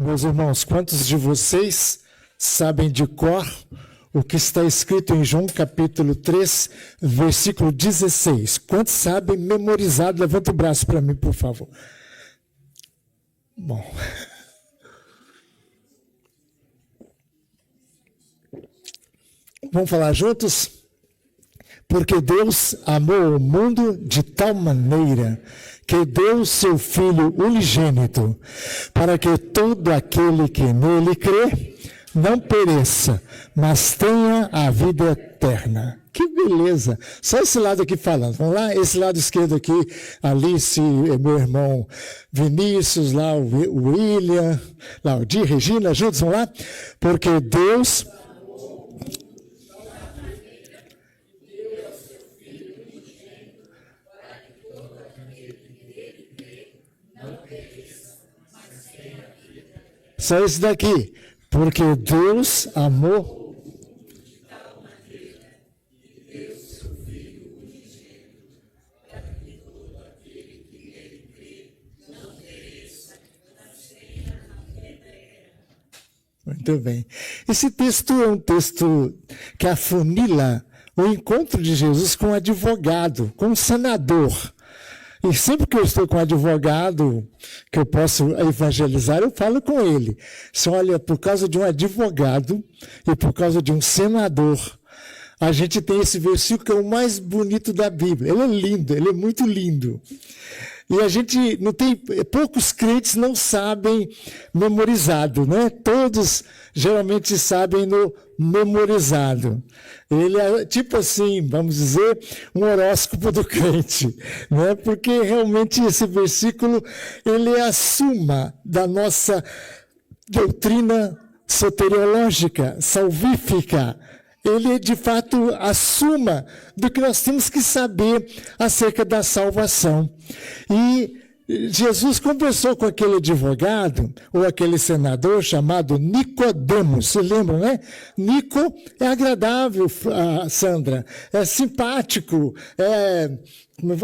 Meus irmãos, quantos de vocês sabem de cor o que está escrito em João capítulo 3, versículo 16? Quantos sabem memorizado? Levanta o braço para mim, por favor. Bom. Vamos falar juntos? Porque Deus amou o mundo de tal maneira que deu seu Filho unigênito, para que todo aquele que nele crê não pereça, mas tenha a vida eterna. Que beleza! Só esse lado aqui falando. Vamos lá? Esse lado esquerdo aqui, Alice, meu irmão Vinícius, lá o William, lá o Di, Regina, juntos, vamos lá? Porque Deus... Só esse daqui. Porque Deus amou... Muito bem. Esse texto é um texto que afunila o encontro de Jesus com um advogado, com um senador. E sempre que eu estou com um advogado, que eu posso evangelizar, eu falo com ele. Se olha, por causa de um advogado e por causa de um senador, a gente tem esse versículo que é o mais bonito da Bíblia. Ele é lindo, ele é muito lindo. E a gente não tem, poucos crentes não sabem memorizado, né? Todos geralmente sabem no memorizado. Ele é tipo assim, vamos dizer, um horóscopo do crente, né? Porque realmente esse versículo, ele é a suma da nossa doutrina soteriológica, salvífica. Ele é, de fato, a suma do que nós temos que saber acerca da salvação. E Jesus conversou com aquele advogado, ou aquele senador chamado Nicodemos. Vocês lembram, né? Nico é agradável, Sandra, é simpático, é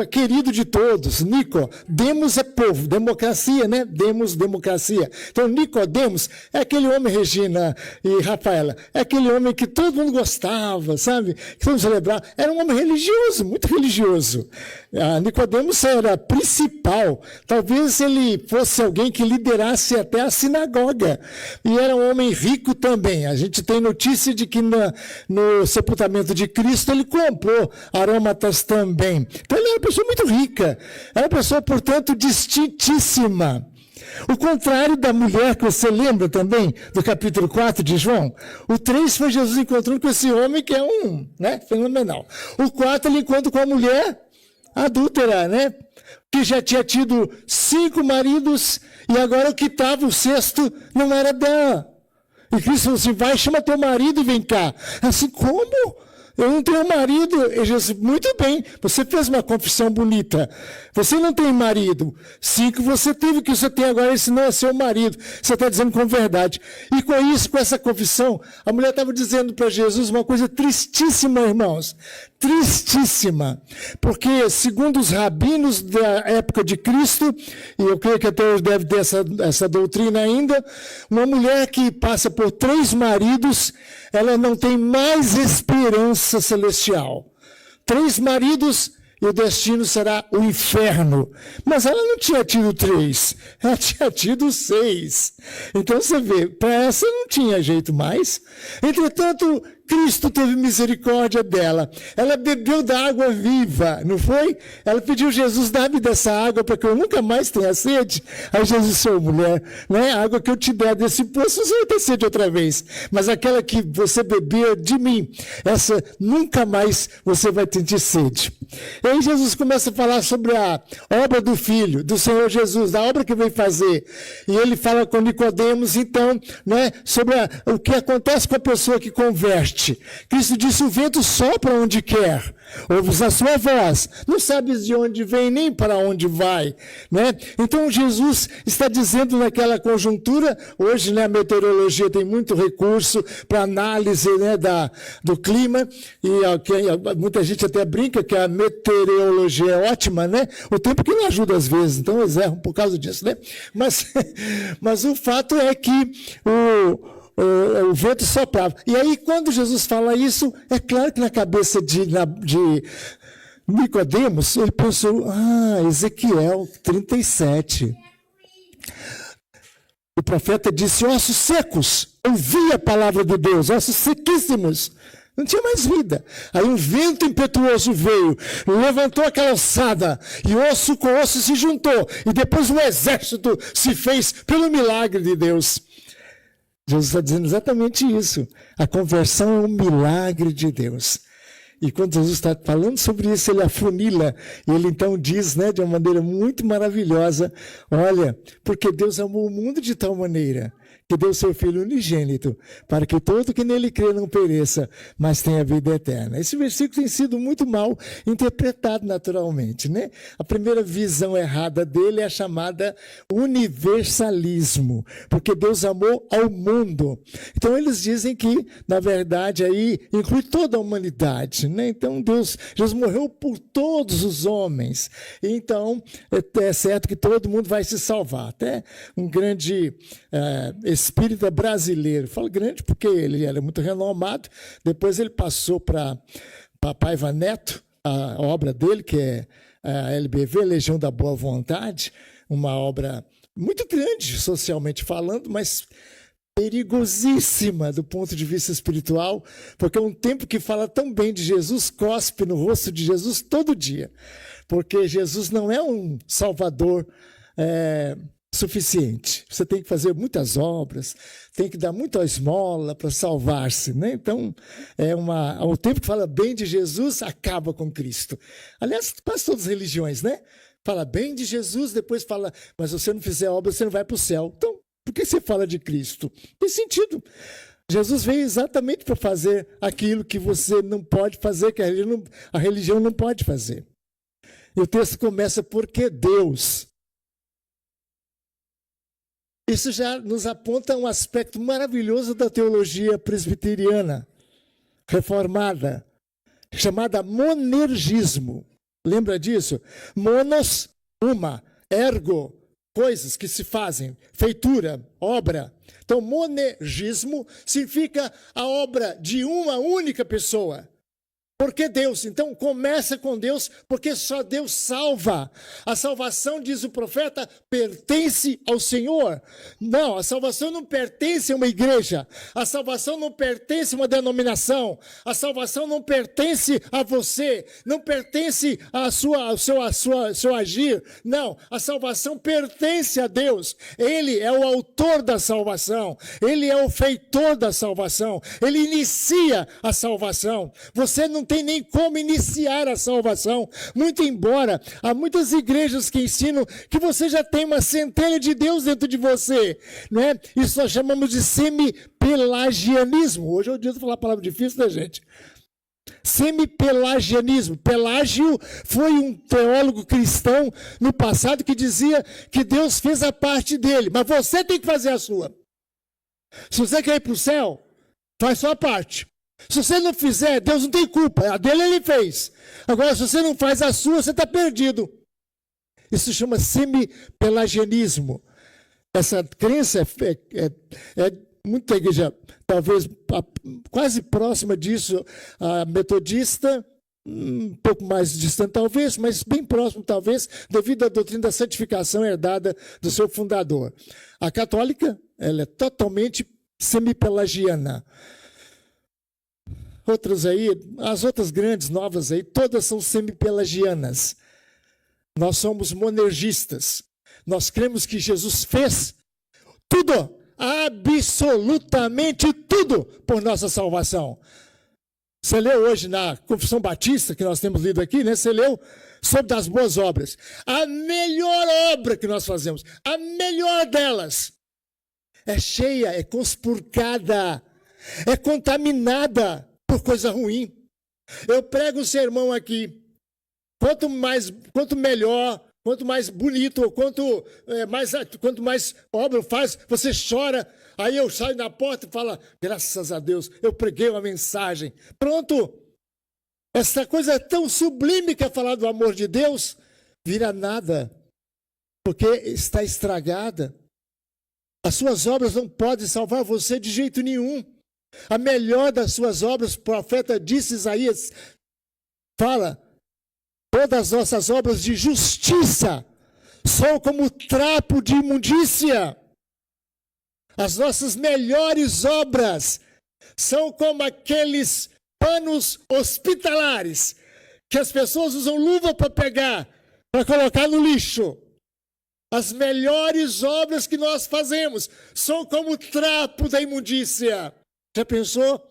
querido de todos. Nico, demos é povo, democracia, né? Demos, democracia. Então, Nicodemos é aquele homem, Regina e Rafaela, é aquele homem que todo mundo gostava, sabe? Que todo mundo celebrava. Era um homem religioso, muito religioso. Nicodemos era principal. Talvez ele fosse alguém que liderasse até a sinagoga. E era um homem rico também. A gente tem notícia de que no sepultamento de Cristo ele comprou aromatas também. Então, ele era uma pessoa muito rica, era uma pessoa, portanto, distintíssima. O contrário da mulher que você lembra também, do capítulo 4 de João. O 3 foi Jesus encontrando com esse homem que é fenomenal. O 4 ele encontra com a mulher adúltera, né? Que já tinha tido 5 maridos e agora o que estava, o 6º, não era dela. E Cristo falou assim, vai, chama teu marido e vem cá. Assim, como? Eu não tenho marido. E Jesus, muito bem, você fez uma confissão bonita. Você não tem marido. 5 você teve, que você tem agora, esse não é seu marido. Você está dizendo com verdade. E com isso, com essa confissão, a mulher estava dizendo para Jesus uma coisa tristíssima, irmãos. Tristíssima. Porque, segundo os rabinos da época de Cristo, e eu creio que até hoje deve ter essa doutrina ainda, uma mulher que passa por 3 maridos, ela não tem mais esperança celestial. 3 maridos e o destino será o inferno. Mas ela não tinha tido 3, ela tinha tido 6. Então você vê, para essa não tinha jeito mais. Entretanto, Cristo teve misericórdia dela. Ela bebeu da água viva, não foi? Ela pediu, Jesus, dá-me dessa água para que eu nunca mais tenha sede. Aí Jesus disse, mulher, não é a água que eu te der desse poço, você vai ter sede outra vez. Mas aquela que você beber de mim, essa nunca mais você vai ter sede. E aí Jesus começa a falar sobre a obra do Filho, do Senhor Jesus, da obra que veio fazer. E ele fala com Nicodemos, então, né, sobre o que acontece com a pessoa que converte. oeste. Cristo disse: o vento sopra onde quer, ouves a sua voz, não sabes de onde vem nem para onde vai, né? Então Jesus está dizendo naquela conjuntura, hoje, né, a meteorologia tem muito recurso para análise, né, do clima, e muita gente até brinca que a meteorologia é ótima, né? O tempo que não ajuda às vezes, então eles erram por causa disso, né? Mas o fato é que o vento soprava. E aí, quando Jesus fala isso, é claro que na cabeça de Nicodemos, ele pensou: Ezequiel 37. O profeta disse: ossos secos, ouvi a palavra de Deus, ossos sequíssimos. Não tinha mais vida. Aí um vento impetuoso veio, levantou aquela alçada, e osso com osso se juntou, e depois um exército se fez pelo milagre de Deus. Jesus está dizendo exatamente isso. A conversão é um milagre de Deus. E quando Jesus está falando sobre isso, ele afunila, e ele então diz, né, de uma maneira muito maravilhosa: olha, porque Deus amou o mundo de tal maneira que deu seu Filho unigênito, para que todo que nele crê não pereça, mas tenha vida eterna. Esse versículo tem sido muito mal interpretado naturalmente, né? A primeira visão errada dele é a chamada universalismo, porque Deus amou ao mundo. Então eles dizem que, na verdade, aí inclui toda a humanidade, né? Então Jesus morreu por todos os homens. Então, é certo que todo mundo vai se salvar. Até um grande espírita brasileiro, falo grande porque ele era muito renomado, depois ele passou para Paiva Neto, a obra dele, que é a LBV, Legião da Boa Vontade, uma obra muito grande socialmente falando, mas perigosíssima do ponto de vista espiritual, porque é um tempo que fala tão bem de Jesus, cospe no rosto de Jesus todo dia, porque Jesus não é um salvador suficiente. Você tem que fazer muitas obras, tem que dar muita esmola para salvar-se, né? Então, o tempo que fala bem de Jesus acaba com Cristo. Aliás, quase todas as religiões, né? Fala bem de Jesus, depois fala: mas se você não fizer obra, você não vai para o céu. Então, por que você fala de Cristo? Tem sentido. Jesus veio exatamente para fazer aquilo que você não pode fazer, que a religião não pode fazer. E o texto começa: porque Deus. Isso já nos aponta um aspecto maravilhoso da teologia presbiteriana, reformada, chamada monergismo. Lembra disso? Monos, uma, ergo, coisas que se fazem, feitura, obra. Então, monergismo significa a obra de uma única pessoa. Porque Deus, então começa com Deus, porque só Deus salva. A salvação, diz o profeta, pertence ao Senhor. Não, a salvação não pertence a uma igreja. A salvação não pertence a uma denominação. A salvação não pertence a você. Não pertence ao seu agir. Não, a salvação pertence a Deus. Ele é o autor da salvação. Ele é o feitor da salvação. Ele inicia a salvação. Você não tem nem como iniciar a salvação, muito embora há muitas igrejas que ensinam que você já tem uma centelha de Deus dentro de você, né? Isso nós chamamos de semi-pelagianismo. Hoje é o dia de falar a palavra difícil, né, gente? Semi-pelagianismo. Pelágio foi um teólogo cristão no passado que dizia que Deus fez a parte dele, mas você tem que fazer a sua. Se você quer ir para o céu, faz sua parte. Se você não fizer, Deus não tem culpa. A dele ele fez. Agora, se você não faz a sua, você está perdido. Isso se chama semi-pelagianismo. Essa crença é muita igreja, talvez quase próxima disso, a metodista, um pouco mais distante talvez, mas bem próximo talvez, devido à doutrina da santificação herdada do seu fundador. A católica, ela é totalmente semi-pelagiana. Outras aí, as outras grandes, novas aí, todas são semi-pelagianas. Nós somos monergistas. Nós cremos que Jesus fez tudo, absolutamente tudo, por nossa salvação. Você leu hoje na Confissão Batista, que nós temos lido aqui, né? Você leu sobre as boas obras. A melhor obra que nós fazemos, a melhor delas, é cheia, é conspurcada é contaminada por coisa ruim. Eu prego um sermão aqui. Quanto melhor, quanto mais bonito, quanto mais obra faz, você chora. Aí eu saio na porta e falo, graças a Deus, eu preguei uma mensagem. Pronto. Essa coisa tão sublime que é falar do amor de Deus, vira nada, porque está estragada. As suas obras não podem salvar você de jeito nenhum. A melhor das suas obras, o profeta disse, Isaías, fala, todas as nossas obras de justiça são como trapo de imundícia. As nossas melhores obras são como aqueles panos hospitalares que as pessoas usam luva para pegar, para colocar no lixo. As melhores obras que nós fazemos são como o trapo da imundícia. Já pensou?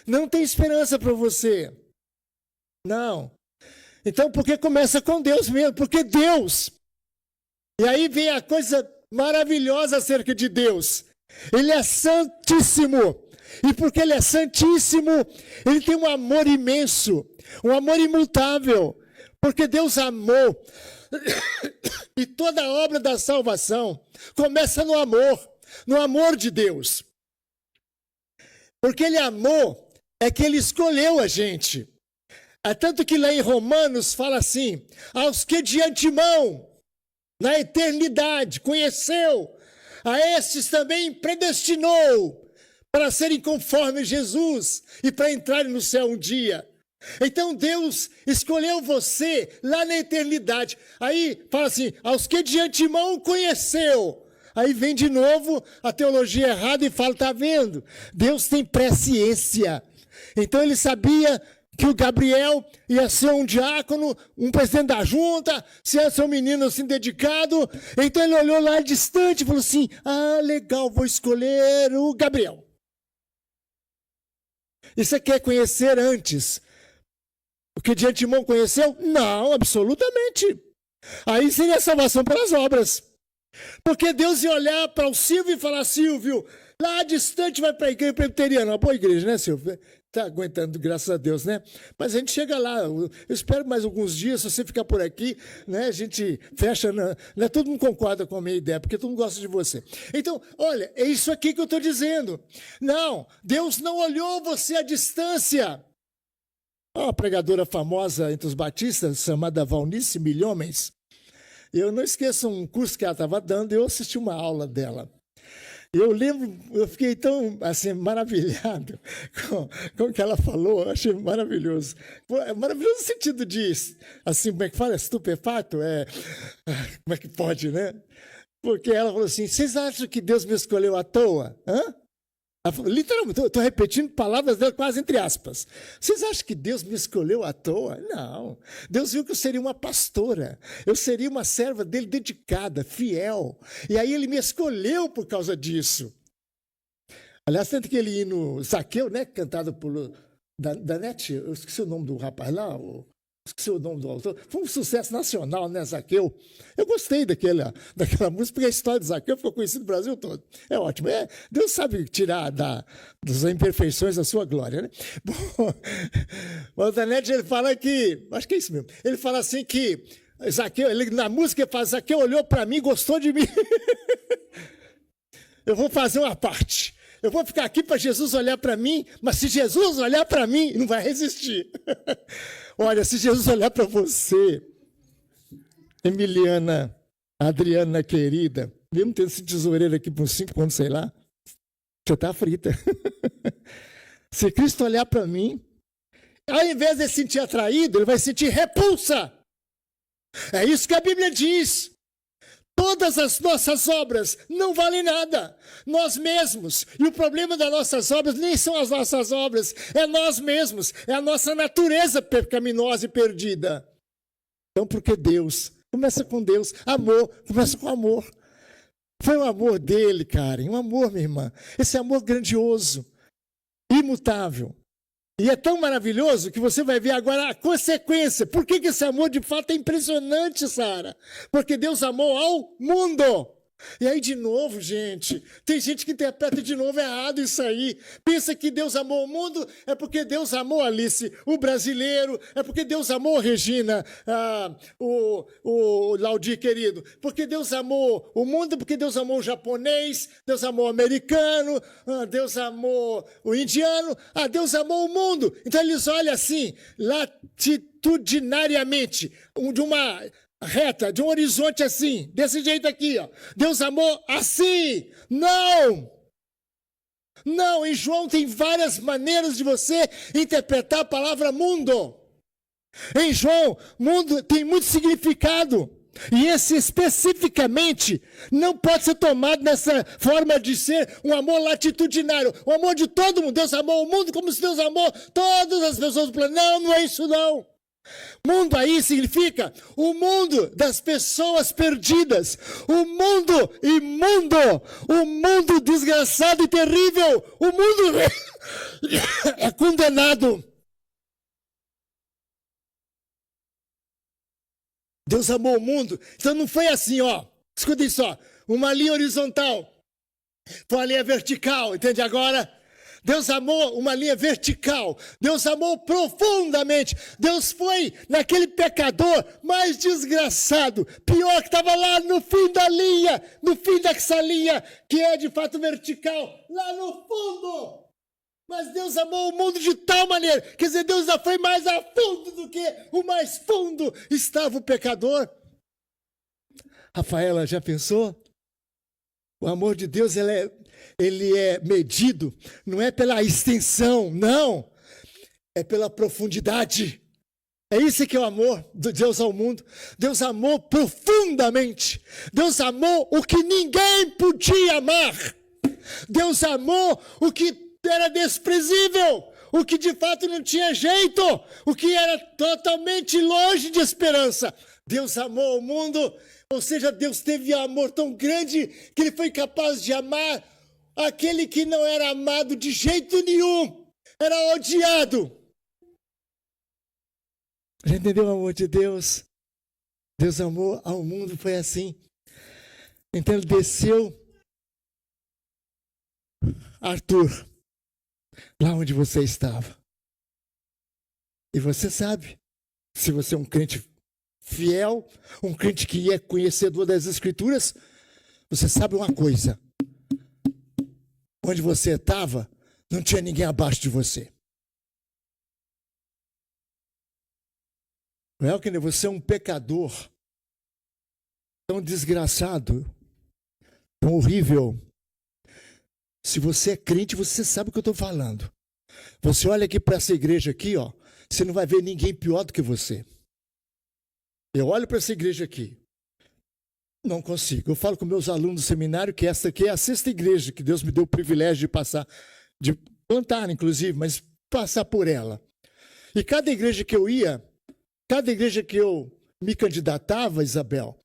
Não tem esperança para você. Não. Então, porque começa com Deus mesmo? Porque Deus. E aí vem a coisa maravilhosa acerca de Deus. Ele é santíssimo. E porque ele é santíssimo, ele tem um amor imenso, um amor imutável. Porque Deus amou. E toda a obra da salvação começa no amor de Deus. Porque ele amou, é que ele escolheu a gente. É tanto que lá em Romanos fala assim, aos que de antemão, na eternidade, conheceu, a estes também predestinou para serem conforme Jesus e para entrarem no céu um dia. Então Deus escolheu você lá na eternidade. Aí fala assim, aos que de antemão conheceu. Aí vem de novo a teologia errada e fala, tá vendo? Deus tem presciência. Então ele sabia que o Gabriel ia ser um diácono, um presidente da junta, se ia ser um menino assim dedicado. Então ele olhou lá distante e falou assim, legal, vou escolher o Gabriel. E você quer conhecer antes? O que de antemão conheceu? Não, absolutamente. Aí seria salvação pelas obras. Porque Deus ia olhar para o Silvio e falar, Silvio, lá distante vai para a igreja presbiteriana. Uma boa igreja, né, Silvio? Está aguentando, graças a Deus, né? Mas a gente chega lá, eu espero mais alguns dias, se você ficar por aqui, né, a gente fecha, né, todo mundo concorda com a minha ideia, porque todo mundo gosta de você. Então, olha, é isso aqui que eu estou dizendo. Não, Deus não olhou você à distância. Uma pregadora famosa entre os batistas, chamada Valnice Milhomens, eu não esqueço um curso que ela estava dando, eu assisti uma aula dela. Eu lembro, eu fiquei tão assim, maravilhado com o que ela falou, eu achei maravilhoso. Maravilhoso no sentido de, assim, como é que fala? Estupefato? Como é que pode, né? Porque ela falou assim, vocês acham que Deus me escolheu à toa? Hã? Literalmente, estou repetindo palavras dela quase entre aspas. Vocês acham que Deus me escolheu à toa? Não. Deus viu que eu seria uma pastora. Eu seria uma serva dele dedicada, fiel. E aí ele me escolheu por causa disso. Aliás, tanto que ele hino Zaqueu, né, cantado por Danete, eu esqueci o nome do rapaz lá, esqueci o nome do autor, foi um sucesso nacional, né, Zaqueu? Eu gostei daquela música, porque a história de Zaqueu ficou conhecida no Brasil todo. É ótimo. Deus sabe tirar das imperfeições a sua glória, né? Bom, o Danete, ele fala que, acho que é isso mesmo, ele fala assim que Zaqueu, na música ele fala, Zaqueu olhou para mim e gostou de mim. Eu vou fazer uma parte. Eu vou ficar aqui para Jesus olhar para mim, mas se Jesus olhar para mim, não vai resistir. Olha, se Jesus olhar para você, Emiliana, Adriana querida, mesmo tendo esse tesoureiro aqui por 5 anos, sei lá, já está frita. Se Cristo olhar para mim, ao invés de sentir atraído, ele vai sentir repulsa. É isso que a Bíblia diz. Todas as nossas obras não valem nada, nós mesmos. E o problema das nossas obras nem são as nossas obras, é nós mesmos, é a nossa natureza pecaminosa e perdida. Então, porque Deus, começa com Deus, amor, começa com amor. Foi o amor dele, Karen, um amor, minha irmã, esse amor grandioso, imutável. E é tão maravilhoso que você vai ver agora a consequência. Por que esse amor de fato é impressionante, Sara? Porque Deus amou ao mundo. E aí, de novo, gente, tem gente que interpreta de novo errado isso aí. Pensa que Deus amou o mundo, é porque Deus amou Alice, o brasileiro, é porque Deus amou Regina, o Laudir querido, porque Deus amou o mundo, porque Deus amou o japonês, Deus amou o americano, Deus amou o indiano, Deus amou o mundo. Então eles olham assim, latitudinariamente, de uma reta, de um horizonte assim, desse jeito aqui, ó. Deus amou assim. Não! Não, em João tem várias maneiras de você interpretar a palavra mundo. Em João, mundo tem muito significado. E esse especificamente não pode ser tomado nessa forma de ser um amor latitudinário. O amor de todo mundo. Deus amou o mundo como se Deus amou todas as pessoas do planeta. Não, não é isso não. Mundo aí significa o mundo das pessoas perdidas, o mundo imundo, o mundo desgraçado e terrível, o mundo é condenado. Deus amou o mundo, então não foi assim, ó, escutem só, uma linha horizontal, foi uma linha vertical, entende agora? Deus amou uma linha vertical. Deus amou profundamente. Deus foi naquele pecador mais desgraçado, pior, que estava lá no fim da linha, no fim dessa linha, que é de fato vertical, lá no fundo. Mas Deus amou o mundo de tal maneira, quer dizer, Deus já foi mais a fundo do que o mais fundo estava o pecador. Rafaela, já pensou? O amor de Deus, ele é medido, não é pela extensão, não. É pela profundidade. É isso que é o amor de Deus ao mundo. Deus amou profundamente. Deus amou o que ninguém podia amar. Deus amou o que era desprezível, o que de fato não tinha jeito, o que era totalmente longe de esperança. Deus amou o mundo. Ou seja, Deus teve amor tão grande que Ele foi capaz de amar aquele que não era amado de jeito nenhum, era odiado. Já entendeu o amor de Deus? Deus amou ao mundo, foi assim. Então Ele desceu. Arthur, lá onde você estava. E você sabe, se você é um crente fiel, um crente que é conhecedor das Escrituras, você sabe uma coisa: onde você estava, não tinha ninguém abaixo de você. Welker, você é um pecador tão desgraçado, tão horrível. Se você é crente, você sabe o que eu estou falando. Você olha aqui para essa igreja aqui, ó, você não vai ver ninguém pior do que você. Eu olho para essa igreja aqui, não consigo. Eu falo com meus alunos do seminário que essa aqui é a 6ª igreja que Deus me deu o privilégio de passar, de plantar, inclusive, mas passar por ela. E cada igreja que eu ia, cada igreja que eu me candidatava, Isabel,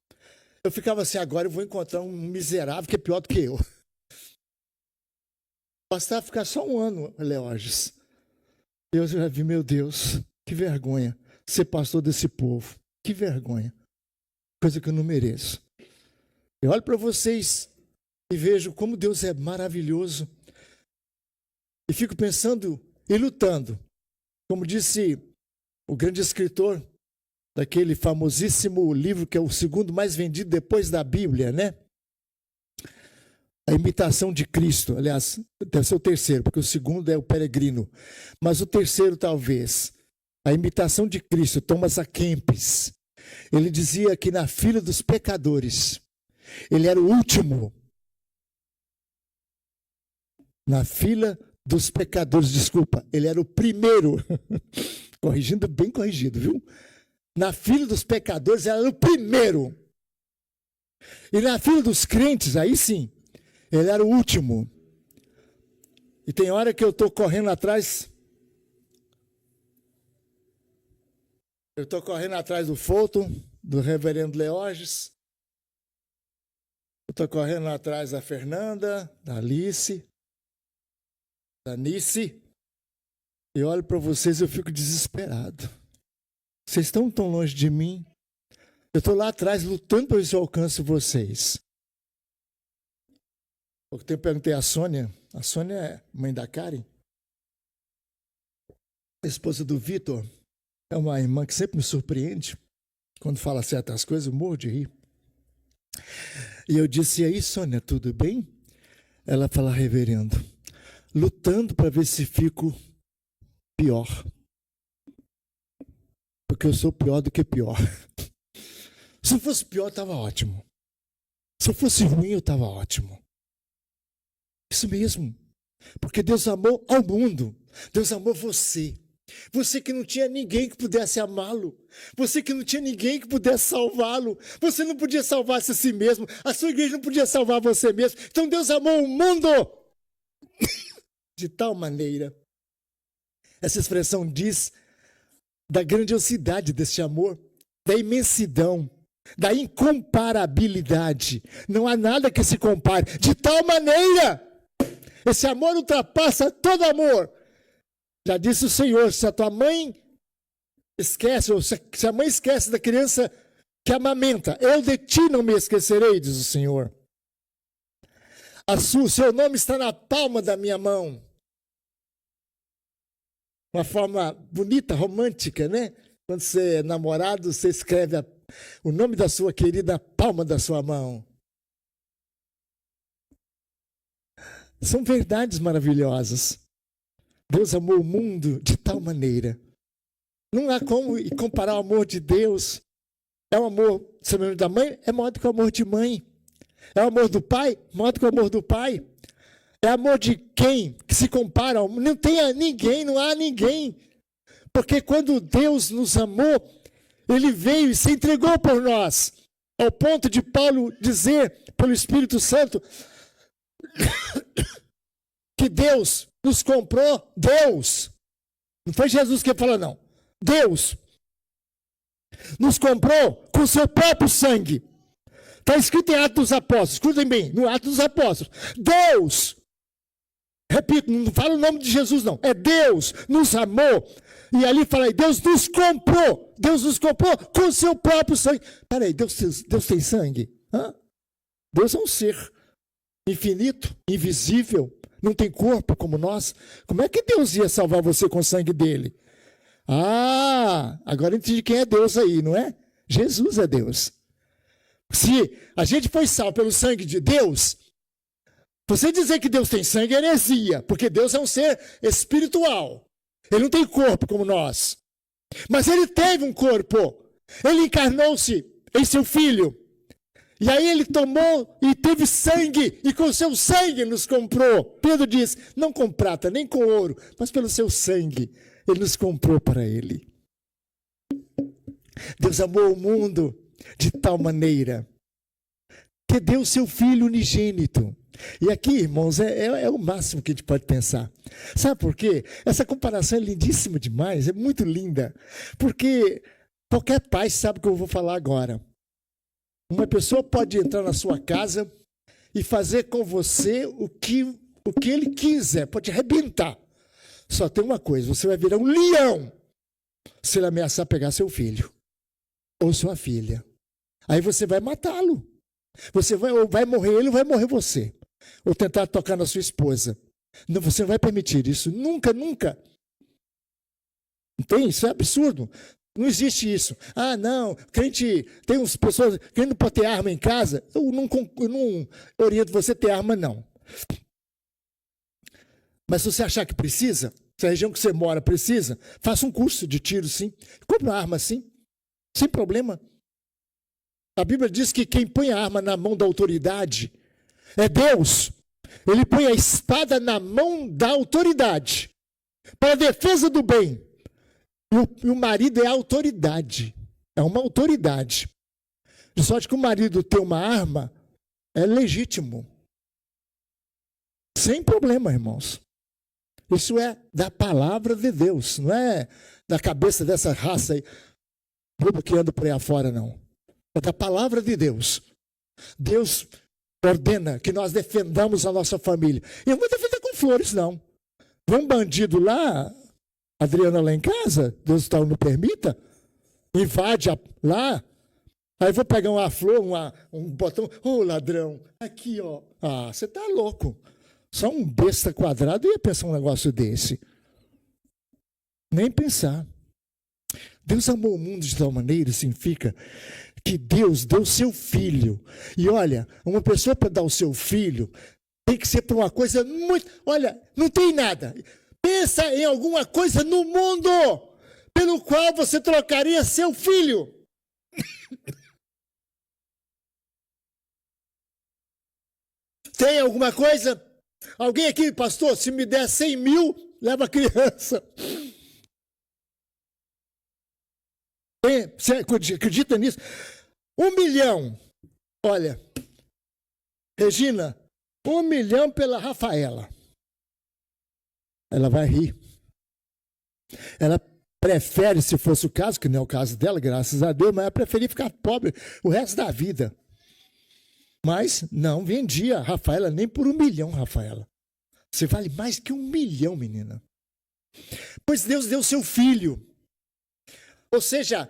eu ficava assim, agora eu vou encontrar um miserável que é pior do que eu. Bastava ficar só um ano, Leógis. Eu já vi, meu Deus, que vergonha ser pastor desse povo. Que vergonha. Coisa que eu não mereço. Eu olho para vocês e vejo como Deus é maravilhoso. E fico pensando e lutando. Como disse o grande escritor daquele famosíssimo livro que é o 2º mais vendido depois da Bíblia, né? A Imitação de Cristo. Aliás, deve ser o 3º, porque o 2º é o Peregrino. Mas o 3º, talvez. A Imitação de Cristo, Thomas A. Kempis. Ele dizia que na fila dos pecadores, ele era o último. Na fila dos pecadores, desculpa, ele era o primeiro. Corrigindo, bem corrigido, viu? Na fila dos pecadores, ele era o primeiro. E na fila dos crentes, aí sim, ele era o último. E tem hora que eu estou correndo atrás. Eu estou correndo atrás do Fulton, do reverendo Leógis. Eu estou correndo atrás da Fernanda, da Alice, da Nice. E olho para vocês e eu fico desesperado. Vocês estão tão longe de mim. Eu estou lá atrás lutando para ver se eu alcanço vocês. Pouco tempo eu perguntei à Sônia. A Sônia é mãe da Karen, esposa do Vitor. É uma irmã que sempre me surpreende. Quando fala certas coisas, eu morro de rir. E eu disse, e aí, Sônia, tudo bem? Ela fala, reverendo, lutando para ver se fico pior. Porque eu sou pior do que pior. Se eu fosse pior, estava ótimo. Se eu fosse ruim, eu estava ótimo. Isso mesmo. Porque Deus amou ao mundo. Deus amou você. Você que não tinha ninguém que pudesse amá-lo. Você que não tinha ninguém que pudesse salvá-lo. Você não podia salvar-se a si mesmo. A sua igreja não podia salvar você mesmo. Então Deus amou o mundo de tal maneira. Essa expressão diz da grandiosidade desse amor, da imensidão, da incomparabilidade. Não há nada que se compare. De tal maneira, esse amor ultrapassa todo amor. Já disse o Senhor, se a tua mãe esquece, ou se a mãe esquece da criança que amamenta, eu de ti não me esquecerei, diz o Senhor. O seu nome está na palma da minha mão. Uma forma bonita, romântica, né? Quando você é namorado, você escreve o nome da sua querida na palma da sua mão. São verdades maravilhosas. Deus amou o mundo de tal maneira. Não há como comparar o amor de Deus. É o amor semelhante da mãe, é maior do que o amor de mãe. É o amor do pai, maior do que o amor do pai. É amor de quem que se compara? Não tem ninguém, não há ninguém. Porque quando Deus nos amou, Ele veio e se entregou por nós. Ao ponto de Paulo dizer, pelo Espírito Santo, que Deus nos comprou. Deus. Não foi Jesus que falou, não. Deus nos comprou com seu próprio sangue. Está escrito em Atos dos Apóstolos. Escutem bem, no Atos dos Apóstolos. Deus, repito, não fala o nome de Jesus, não. É Deus nos amou. E ali fala aí, Deus nos comprou. Deus nos comprou com seu próprio sangue. Peraí, Deus tem sangue? Hã? Deus é um ser infinito, invisível, não tem corpo como nós. Como é que Deus ia salvar você com o sangue dele? Ah, agora entendi quem é Deus aí, não é? Jesus é Deus. Se a gente foi salvo pelo sangue de Deus, você dizer que Deus tem sangue é heresia, porque Deus é um ser espiritual. Ele não tem corpo como nós. Mas ele teve um corpo. Ele encarnou-se em seu filho. E aí ele tomou e teve sangue, e com seu sangue nos comprou. Pedro diz, não com prata, nem com ouro, mas pelo seu sangue, ele nos comprou para ele. Deus amou o mundo de tal maneira que deu seu Filho unigênito. E aqui, irmãos, é o máximo que a gente pode pensar. Sabe por quê? Essa comparação é lindíssima demais, é muito linda. Porque qualquer pai sabe o que eu vou falar agora. Uma pessoa pode entrar na sua casa e fazer com você o que ele quiser, pode arrebentar. Só tem uma coisa, você vai virar um leão se ele ameaçar pegar seu filho ou sua filha. Aí você vai matá-lo. Você ou vai morrer ele ou vai morrer você. Ou tentar tocar na sua esposa. Não, você não vai permitir isso. Nunca, nunca. Não tem? Isso é absurdo. Não existe isso. Ah, não, crente, tem umas pessoas que não pode ter arma em casa. Eu não oriento você a ter arma, não. Mas se você achar que precisa, se a região que você mora precisa, faça um curso de tiro, sim. Compre uma arma, sim. Sem problema. A Bíblia diz que quem põe a arma na mão da autoridade é Deus. Ele põe a espada na mão da autoridade para a defesa do bem. E o marido é a autoridade. É uma autoridade. De sorte que o marido ter uma arma é legítimo. Sem problema, irmãos. Isso é da palavra de Deus. Não é da cabeça dessa raça aí, bobo que anda por aí afora, não. É da palavra de Deus. Deus ordena que nós defendamos a nossa família. E eu não vou defender com flores, não. Vem um bandido lá, Adriana lá em casa, Deus não permita, invade lá, Aí vou pegar uma flor, um botão. Ô, ladrão, aqui, ó. Ah, você tá louco. Só um besta quadrado ia pensar um negócio desse. Nem pensar. Deus amou o mundo de tal maneira, significa que Deus deu seu filho. E olha, uma pessoa para dar o seu filho tem que ser para uma coisa muito... Olha, não tem nada. Pensa em alguma coisa no mundo pelo qual você trocaria seu filho. Tem alguma coisa? Alguém aqui, pastor, se me der 100 mil, leva a criança. Você acredita nisso? 1 milhão. Olha, Regina, 1 milhão pela Rafaela. Ela vai rir. Ela prefere, se fosse o caso, que não é o caso dela, graças a Deus, mas ela preferia ficar pobre o resto da vida. Mas não vendia a Rafaela nem por 1 milhão, Rafaela. Você vale mais que 1 milhão, menina. Pois Deus deu seu filho. Ou seja,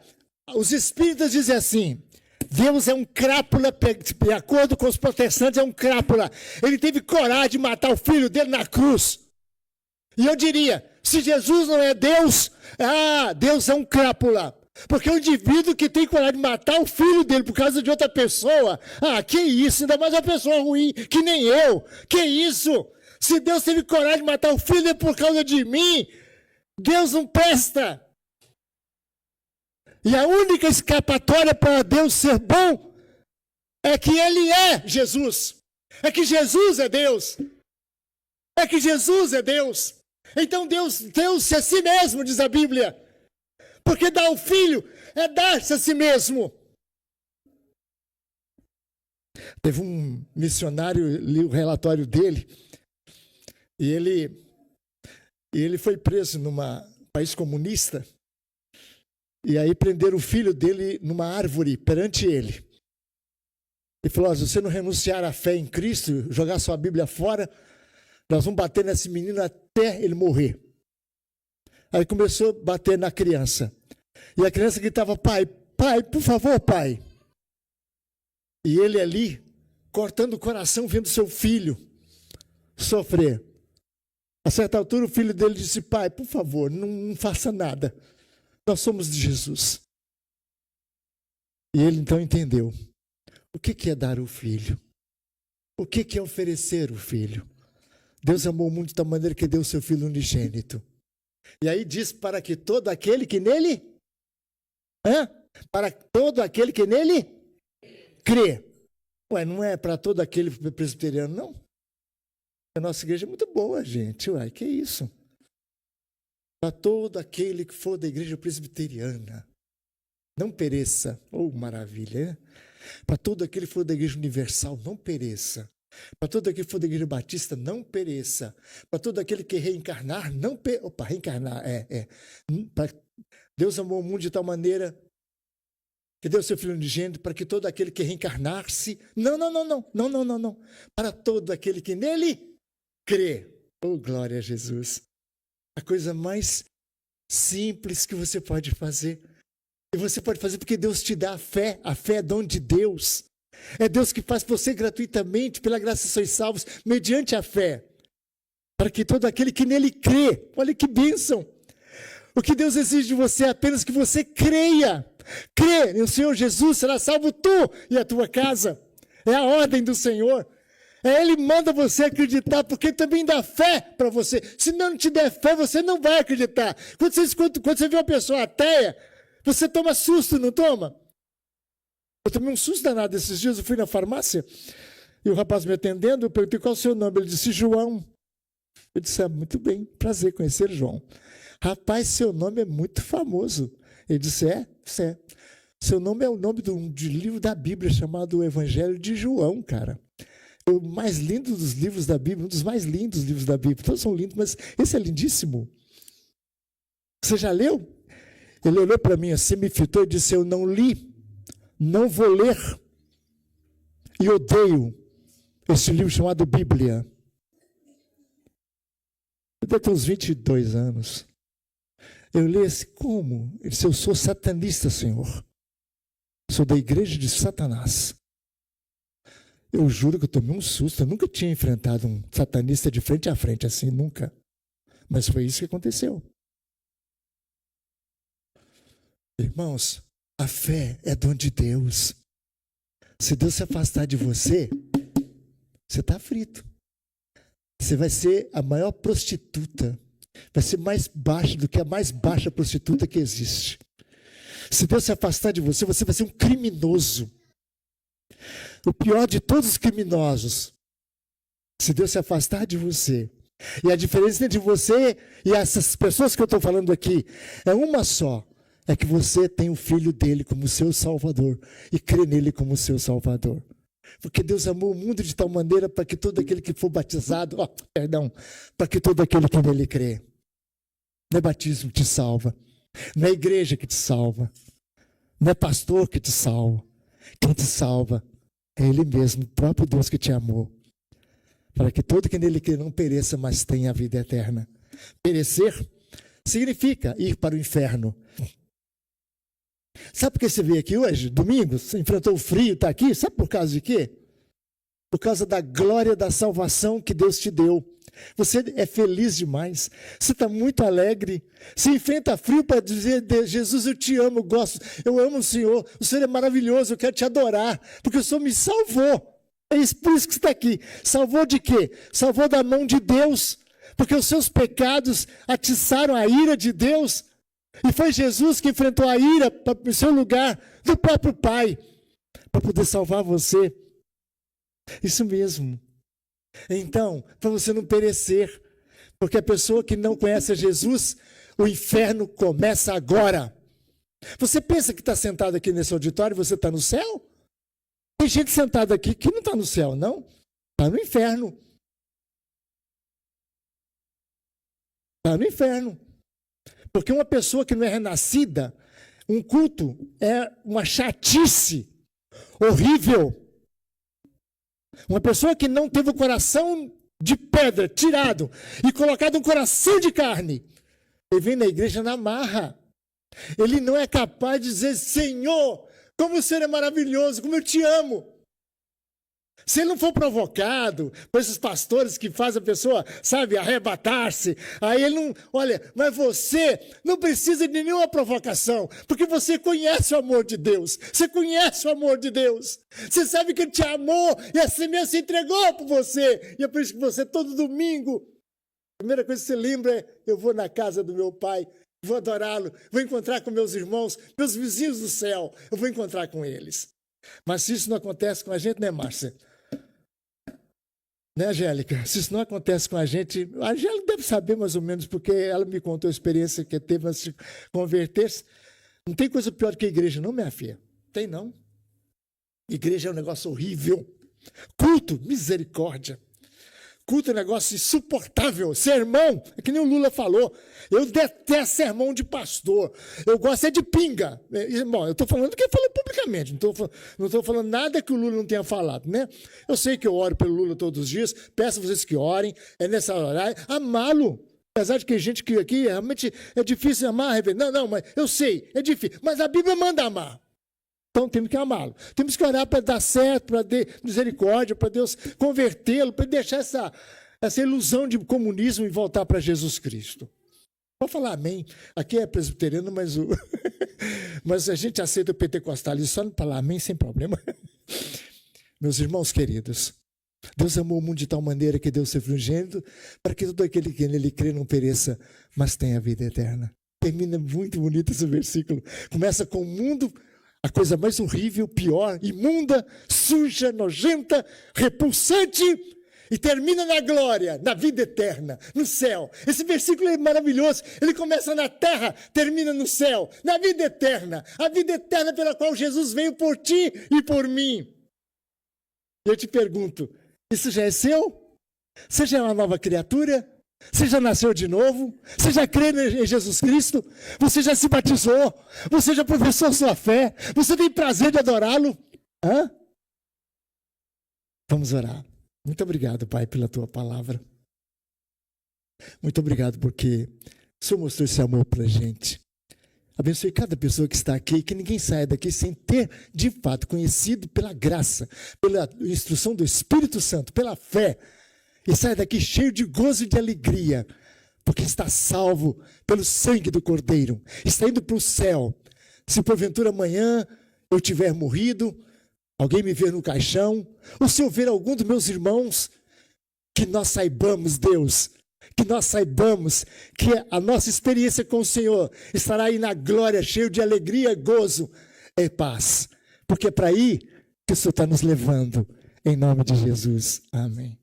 os espíritas dizem assim, Deus é um crápula, de acordo com os protestantes, é um crápula. Ele teve coragem de matar o filho dele na cruz. E eu diria, se Jesus não é Deus, Deus é um crápula. Porque o indivíduo que tem coragem de matar o filho dele por causa de outra pessoa, que isso, ainda mais uma pessoa ruim, que nem eu, que isso? Se Deus teve coragem de matar o filho dele por causa de mim, Deus não presta. E a única escapatória para Deus ser bom é que Ele é Jesus. É que Jesus é Deus. É que Jesus é Deus. Então Deus deu-se a si mesmo, diz a Bíblia. Porque dar o filho é dar-se a si mesmo. Teve um missionário, li o relatório dele, e ele foi preso num país comunista. E aí prenderam o filho dele numa árvore perante ele. E falou, se você não renunciar à fé em Cristo, jogar sua Bíblia fora, nós vamos bater nesse menino até ele morrer. Aí começou a bater na criança. E a criança gritava, pai, por favor, pai. E ele ali, cortando o coração, vendo seu filho sofrer. A certa altura o filho dele disse, pai, por favor, não faça nada. Nós somos de Jesus. E ele então entendeu. O que é dar o filho? O que é oferecer o filho? Deus amou o mundo de tal maneira que deu o seu filho unigênito. E aí diz para que todo aquele que nele... Para todo aquele que nele crê. Ué, não é para todo aquele presbiteriano, não? A nossa igreja é muito boa, gente. Ué, que isso? Para todo aquele que for da igreja presbiteriana, não pereça. Oh, maravilha, né? Para todo aquele que for da igreja universal, não pereça. Para todo aquele que for da igreja batista, não pereça. Para todo aquele que reencarnar, não pereça. Opa, reencarnar, Deus amou o mundo de tal maneira que deu seu filho unigênito para que todo aquele que reencarnar-se... Não. Para todo aquele que nele crê. Oh, glória a Jesus. A coisa mais simples que você pode fazer. E você pode fazer porque Deus te dá a fé. A fé é dom de Deus. É Deus que faz por você gratuitamente, pela graça sois salvos, mediante a fé. Para que todo aquele que nele crê, olha que bênção. O que Deus exige de você é apenas que você creia. Crê no Senhor Jesus, será salvo tu e a tua casa. É a ordem do Senhor. Ele manda você acreditar, porque ele também dá fé para você. Se não te der fé, você não vai acreditar. Quando você vê uma pessoa ateia, você toma susto, não toma? Eu tomei um susto danado esses dias, eu fui na farmácia, e o rapaz me atendendo, eu perguntei qual é o seu nome, ele disse João. Eu disse, muito bem, prazer conhecer João. Rapaz, seu nome é muito famoso. Ele disse, é. Seu nome é o nome de livro da Bíblia, chamado Evangelho de João, cara. O mais lindo dos livros da Bíblia, um dos mais lindos livros da Bíblia. Todos são lindos, mas esse é lindíssimo. Você já leu? Ele olhou para mim assim, me fitou e disse, eu não li, não vou ler. E odeio esse livro chamado Bíblia. Eu deve ter uns 22 anos. Eu li assim, como? Ele disse, eu sou satanista, Senhor. Sou da igreja de Satanás. Eu juro que eu tomei um susto. Eu nunca tinha enfrentado um satanista de frente a frente assim, nunca. Mas foi isso que aconteceu. Irmãos, a fé é dom de Deus. Se Deus se afastar de você, você está frito. Você vai ser a maior prostituta. Vai ser mais baixa do que a mais baixa prostituta que existe. Se Deus se afastar de você, você vai ser um criminoso. O pior de todos os criminosos. Se Deus se afastar de você. E a diferença entre você e essas pessoas que eu estou falando aqui é uma só. É que você tem o Filho dele como seu Salvador e crê nele como seu Salvador. Porque Deus amou o mundo de tal maneira para que todo aquele que for batizado, para que todo aquele que nele crê. Não é batismo que te salva, não é igreja que te salva, não é pastor que te salva. Quem te salva é Ele mesmo, o próprio Deus que te amou. Para que todo que nele crê não pereça, mas tenha a vida eterna. Perecer significa ir para o inferno. Sabe por que você veio aqui hoje, domingo? Você enfrentou o frio, está aqui? Sabe por causa de quê? Por causa da glória da salvação que Deus te deu. Você é feliz demais. Você está muito alegre. Você enfrenta frio para dizer, Jesus, eu te amo, eu amo o Senhor é maravilhoso, eu quero te adorar, porque o Senhor me salvou. É isso, por isso que você está aqui. Salvou de quê? Salvou da mão de Deus, porque os seus pecados atiçaram a ira de Deus. E foi Jesus que enfrentou a ira para o seu lugar do próprio Pai, para poder salvar você. Isso mesmo. Então, para você não perecer, porque a pessoa que não conhece a Jesus, o inferno começa agora. Você pensa que está sentado aqui nesse auditório e você está no céu? Tem gente sentada aqui que não está no céu, não. Está no inferno. Está no inferno. Porque uma pessoa que não é renascida, um culto é uma chatice horrível. Uma pessoa que não teve o coração de pedra tirado e colocado um coração de carne, ele vem na igreja na marra. Ele não é capaz de dizer, Senhor, como o Senhor é maravilhoso, como eu te amo. Se ele não for provocado por esses pastores que fazem a pessoa, sabe, arrebatar-se, aí ele não... Olha, mas você não precisa de nenhuma provocação, porque você conhece o amor de Deus. Você conhece o amor de Deus. Você sabe que Ele te amou e assim mesmo se entregou por você. E é por isso que você, todo domingo, a primeira coisa que você lembra é, eu vou na casa do meu pai, vou adorá-lo, vou encontrar com meus irmãos, meus vizinhos do céu, eu vou encontrar com eles. Mas se isso não acontece com a gente, né, Márcia? Né, Angélica? Se isso não acontece com a gente, a Angélica deve saber mais ou menos, porque ela me contou a experiência que teve antes de converter-se. Não tem coisa pior do que a igreja, não, minha filha? Tem, não. Igreja é um negócio horrível. Culto, misericórdia. Culto é um negócio insuportável. Sermão, é que nem o Lula falou. Eu detesto sermão de pastor. Eu gosto é de pinga. Bom, eu estou falando do que ele falou publicamente. Não estou falando nada que o Lula não tenha falado, né? Eu sei que eu oro pelo Lula todos os dias. Peço a vocês que orem. É nessa hora. Amá-lo. Apesar de que a gente que aqui realmente é difícil amar. Não, mas eu sei, é difícil. Mas a Bíblia manda amar. Então temos que amá-lo. Temos que orar para dar certo, para ter misericórdia, para Deus convertê-lo, para deixar essa ilusão de comunismo e voltar para Jesus Cristo. Pode falar amém. Aqui é presbiteriano, mas, mas a gente aceita o pentecostalismo só não falar amém sem problema. Meus irmãos queridos, Deus amou o mundo de tal maneira que deu seu Filho unigênito para que todo aquele que nele crê não pereça, mas tenha a vida eterna. Termina muito bonito esse versículo. Começa com o mundo... A coisa mais horrível, pior, imunda, suja, nojenta, repulsante, e termina na glória, na vida eterna, no céu. Esse versículo é maravilhoso. Ele começa na terra, termina no céu, na vida eterna. A vida eterna pela qual Jesus veio por ti e por mim. Eu te pergunto, isso já é seu? Você já é uma nova criatura? Você já nasceu de novo? Você já crê em Jesus Cristo? Você já se batizou? Você já professou sua fé? Você tem prazer de adorá-lo? Hã? Vamos orar. Muito obrigado, Pai, pela tua palavra. Muito obrigado porque o Senhor mostrou esse amor para a gente. Abençoe cada pessoa que está aqui, que ninguém saia daqui sem ter, de fato, conhecido pela graça, pela instrução do Espírito Santo, pela fé, e saia daqui cheio de gozo e de alegria, porque está salvo pelo sangue do Cordeiro, está indo para o céu. Se porventura amanhã eu tiver morrido, alguém me ver no caixão, ou se eu ver algum dos meus irmãos, que nós saibamos, Deus, que nós saibamos que a nossa experiência com o Senhor estará aí na glória, cheio de alegria, gozo e paz. Porque é para aí que o Senhor está nos levando. Em nome de Jesus. Amém.